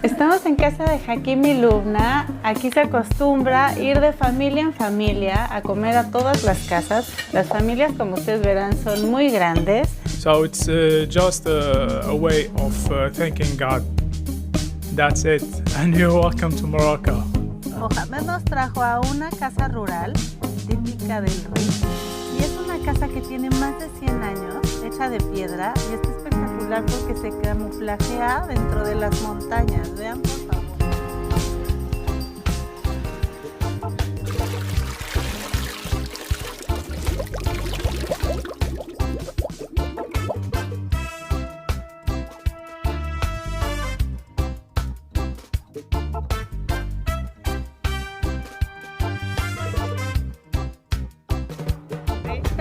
Estamos en casa de Hakim y Lubna. Aquí se acostumbra ir de familia en familia a comer a todas las casas. Las familias, como ustedes verán, son muy grandes. So it's just a way of thanking God. That's it. And you're welcome to Morocco. Mohamed nos trajo a una casa rural típica del Rif. Y es una casa que tiene más de 100 años, hecha de piedra, y está espectacular porque se camuflajea dentro de las montañas. Vean, por favor.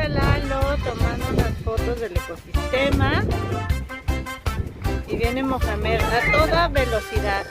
Lalo tomando unas fotos del ecosistema y viene Mohamed a toda velocidad.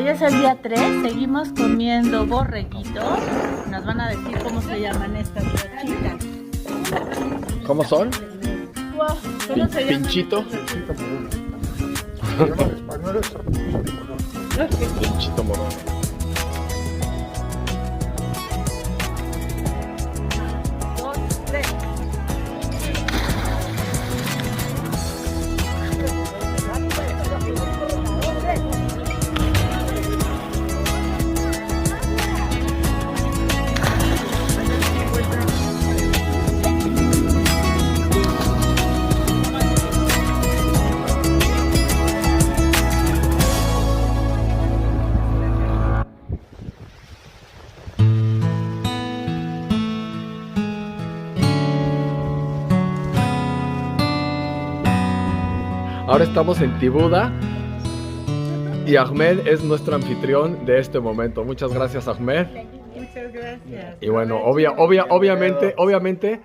Hoy es el día 3, seguimos comiendo borreguito. Nos van a decir cómo se llaman estas chicas. ¿Cómo son? ¿Cómo se llaman? Pinchito. Pinchito morón. Ahora estamos en Tibuda y Ahmed es nuestro anfitrión de este momento. Muchas gracias, Ahmed. Muchas gracias. Y bueno, obviamente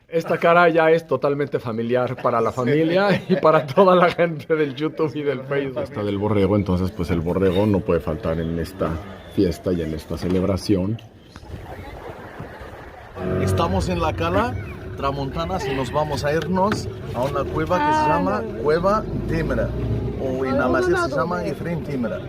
esta cara ya es totalmente familiar para la familia y para toda la gente del YouTube y del Facebook. Está del borrego, entonces pues el borrego no puede faltar en esta fiesta y en esta celebración. Estamos en la cala Tramontanas y nos vamos a irnos a una cueva que se llama Cueva Timra, o en Amasí se llama Efraín Timra.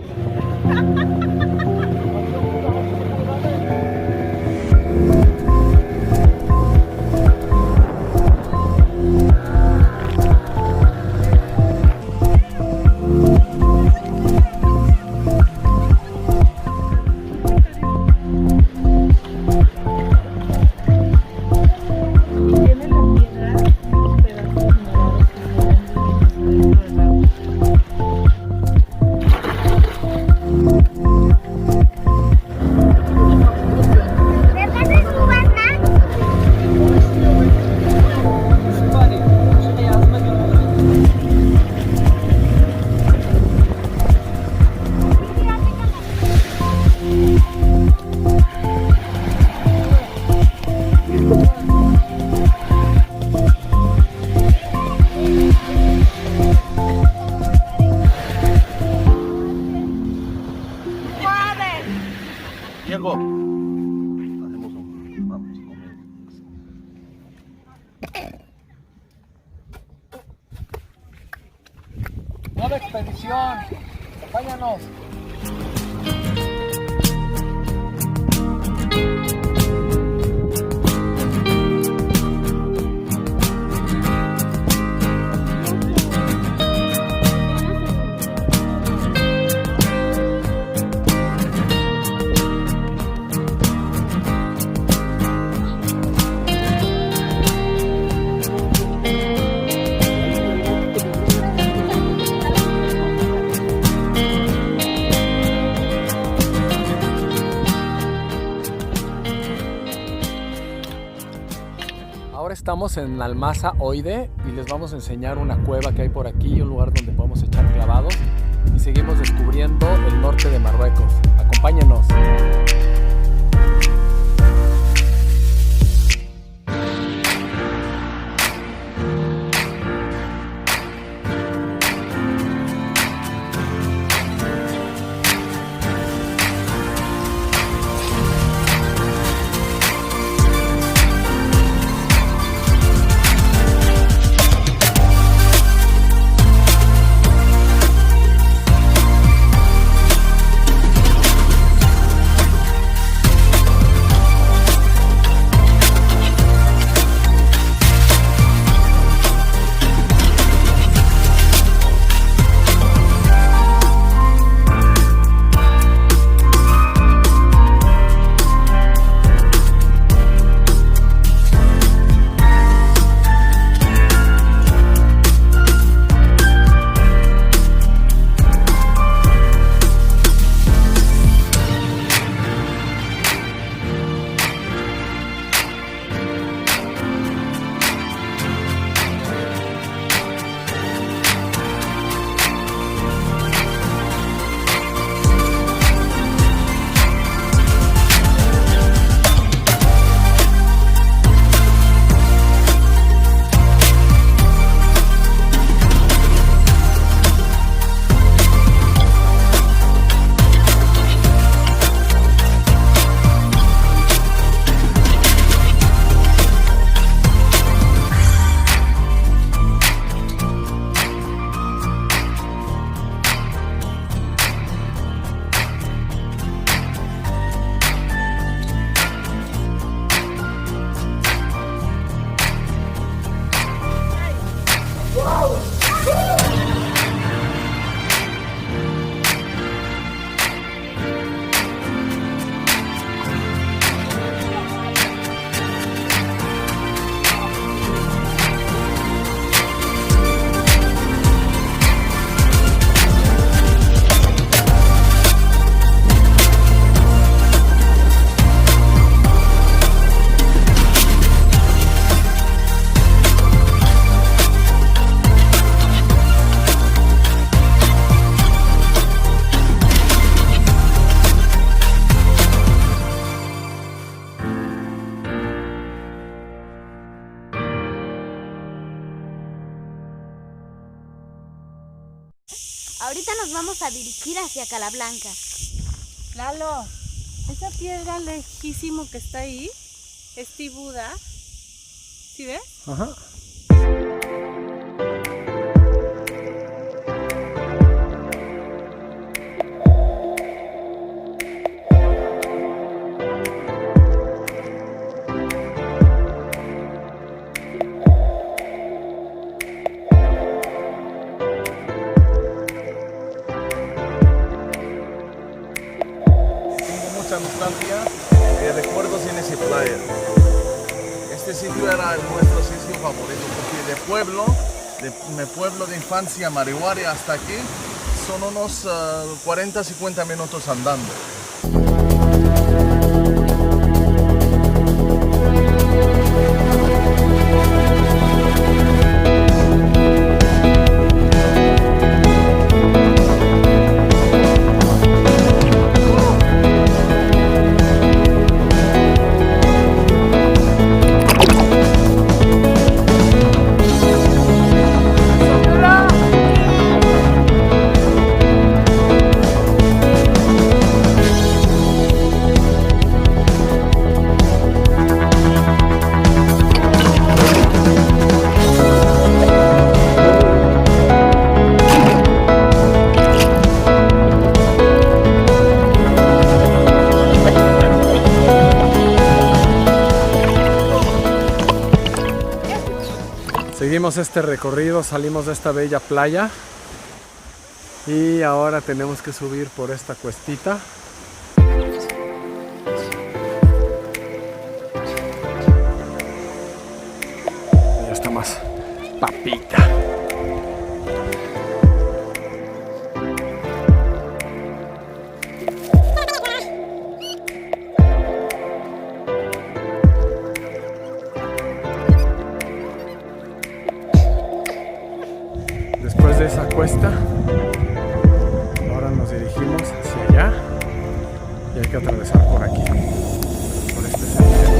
Diego. Nueva expedición, acompáñanos. Ahora estamos en Almasa Oide y les vamos a enseñar una cueva que hay por aquí, un lugar donde podemos echar clavados y seguimos descubriendo el norte de Marruecos. Acompáñenos. Ahorita nos vamos a dirigir hacia Calablanca. Lalo, esa piedra lejísimo que está ahí es Tibuda. ¿Sí ves? Ajá. Nostalgia y recuerdos en esa playa. Este sitio era nuestro sitio favorito porque de pueblo de infancia Marihuari hasta aquí son unos 40-50 minutos andando. Seguimos este recorrido, salimos de esta bella playa y ahora tenemos que subir por esta cuestita. Ya está más papita. Después de esa cuesta, ahora nos dirigimos hacia allá y hay que atravesar por aquí, por este sendero.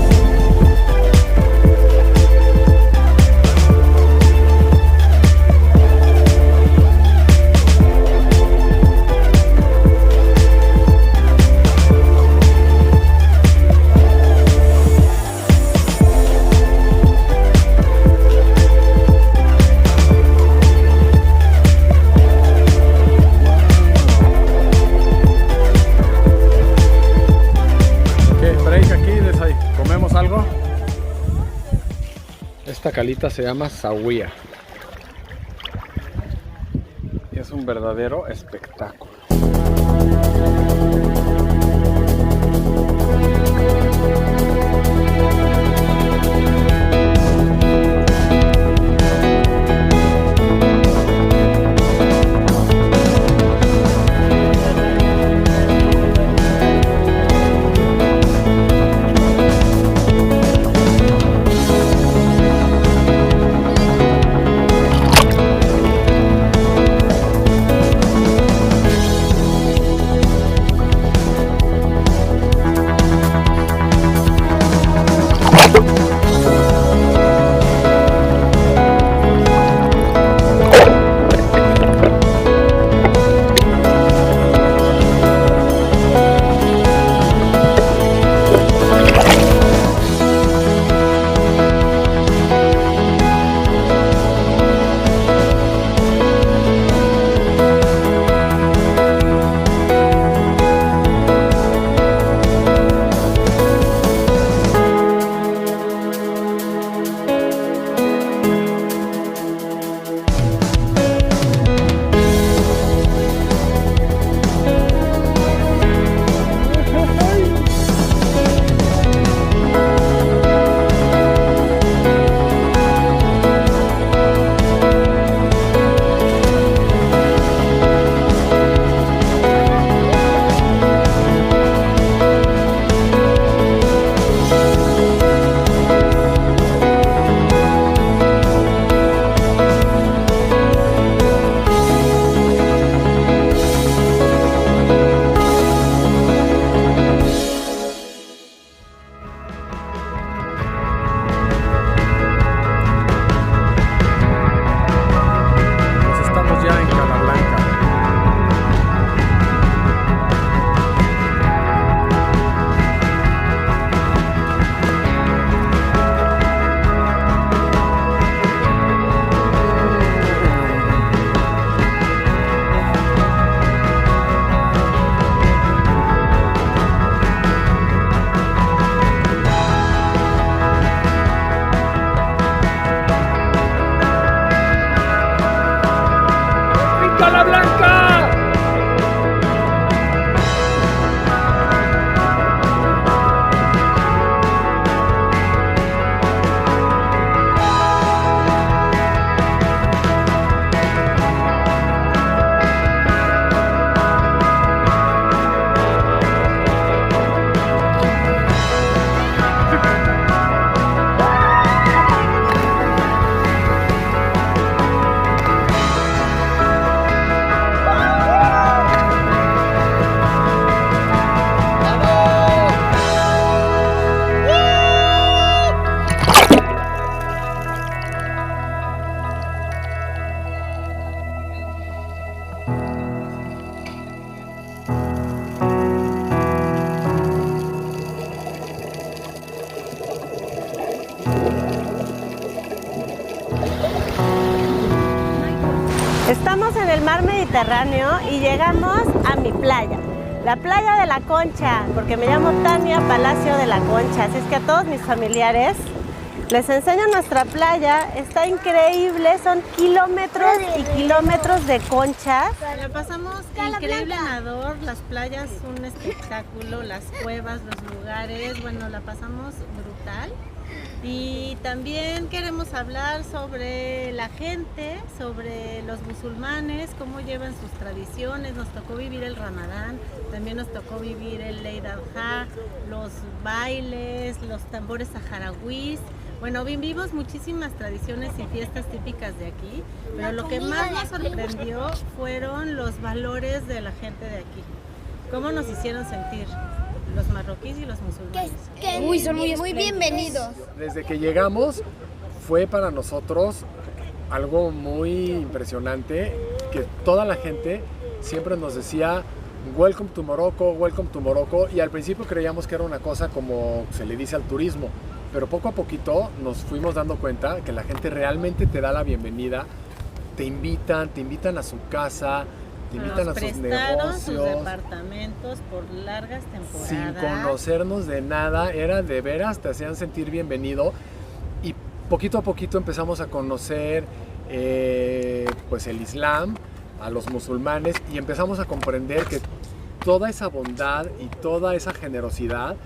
Esta calita se llama Sahuía y es un verdadero espectáculo. Estamos en el mar Mediterráneo y llegamos a mi playa, la playa de la Concha, porque me llamo Tania Palacio de la Concha, así es que a todos mis familiares les enseño nuestra playa, está increíble, son kilómetros y kilómetros de conchas. La pasamos increíble nadador, las playas un espectáculo, las cuevas, los lugares, bueno, la pasamos brutal. Y también queremos hablar sobre la gente, sobre los musulmanes, cómo llevan sus tradiciones. Nos tocó vivir el Ramadán, también nos tocó vivir el Eid al-Adha, los bailes, los tambores saharauis. Bueno, vivimos muchísimas tradiciones y fiestas típicas de aquí, pero lo que más nos sorprendió fueron los valores de la gente de aquí. ¿Cómo nos hicieron sentir? Los marroquíes y los musulmanes. Uy, son muy bienvenidos. Desde que llegamos fue para nosotros algo muy impresionante, que toda la gente siempre nos decía welcome to Morocco, y al principio creíamos que era una cosa como se le dice al turismo, pero poco a poquito nos fuimos dando cuenta que la gente realmente te da la bienvenida, te invitan a su casa, te invitan a sus negocios, sus departamentos por largas temporadas. Sin conocernos de nada, era de veras, te hacían sentir bienvenido y poquito a poquito empezamos a conocer pues el Islam, a los musulmanes y empezamos a comprender que toda esa bondad y toda esa generosidad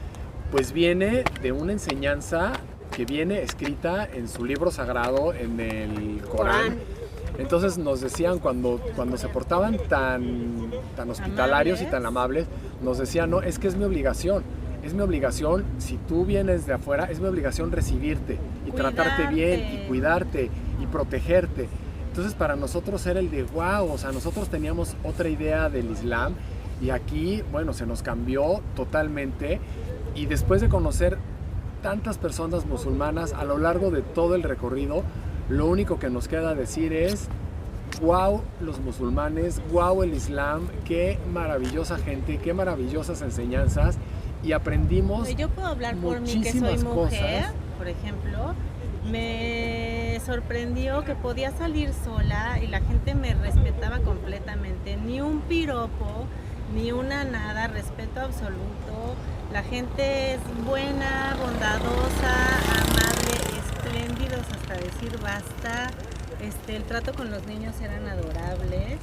pues viene de una enseñanza que viene escrita en su libro sagrado, en el Corán. Entonces nos decían cuando se portaban tan hospitalarios y tan amables, nos decían, no, es que es mi obligación, si tú vienes de afuera, es mi obligación recibirte y tratarte bien y cuidarte y protegerte. Entonces para nosotros era el de wow, o sea, nosotros teníamos otra idea del Islam y aquí, bueno, se nos cambió totalmente y después de conocer tantas personas musulmanas a lo largo de todo el recorrido, lo único que nos queda decir es wow los musulmanes, wow el Islam, qué maravillosa gente, qué maravillosas enseñanzas y aprendimos yo puedo hablar por mí que soy mujer, por ejemplo, me sorprendió que podía salir sola y la gente me respetaba completamente, ni un piropo, ni una nada, respeto absoluto, la gente es buena, bondadosa, amable, espléndidos hasta decir basta, el trato con los niños eran adorables.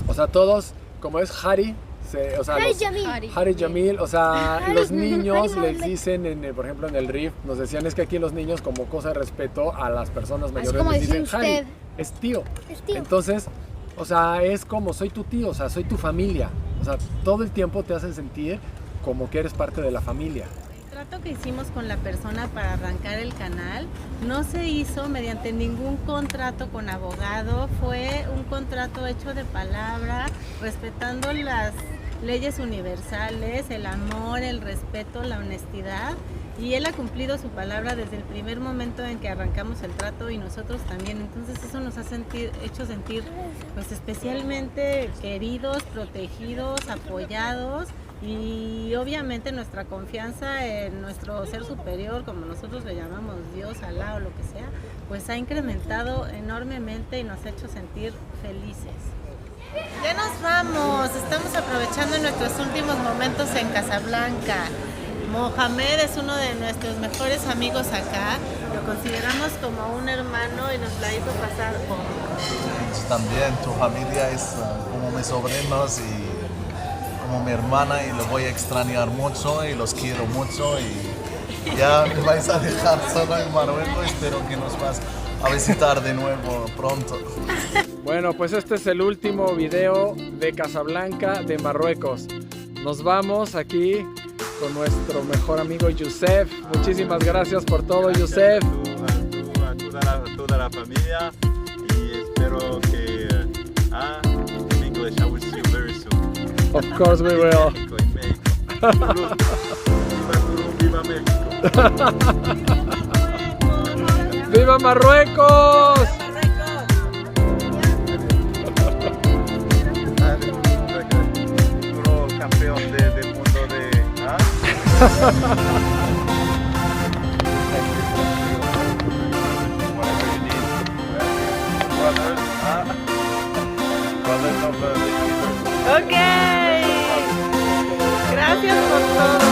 O sea, todos, como es Hari, Hari Jamil, o sea, los niños les dicen, por ejemplo en el RIF, nos decían es que aquí los niños como cosa de respeto a las personas mayores les dicen Hari, es tío. Entonces, o sea, es como soy tu tío, o sea, soy tu familia, o sea, todo el tiempo te hacen sentir como que eres parte de la familia. El trato que hicimos con la persona para arrancar el canal no se hizo mediante ningún contrato con abogado, fue un contrato hecho de palabra, respetando las leyes universales, el amor, el respeto, la honestidad, y él ha cumplido su palabra desde el primer momento en que arrancamos el trato y nosotros también, entonces eso nos ha hecho sentir pues especialmente queridos, protegidos, apoyados. Y obviamente nuestra confianza en nuestro ser superior, como nosotros le llamamos Dios, Alá o lo que sea, pues ha incrementado enormemente y nos ha hecho sentir felices. Ya nos vamos, estamos aprovechando nuestros últimos momentos en Casablanca. Mohamed es uno de nuestros mejores amigos acá, lo consideramos como un hermano y nos la hizo pasar por... También tu familia es como mis sobrinos y como mi hermana y los voy a extrañar mucho y los quiero mucho y ya me vais a dejar solo en Marruecos, espero que nos vas a visitar de nuevo pronto. Bueno, pues este es el último video de Casablanca de Marruecos. Nos vamos aquí con nuestro mejor amigo Youssef. Muchísimas gracias por todo, Youssef. A toda la familia y espero que in English I will see you very soon. Of course we will. Viva México. ¡Viva Marruecos! Puro campeón del mundo de... Whatever you need. Brothers, Ok. Gracias por todo.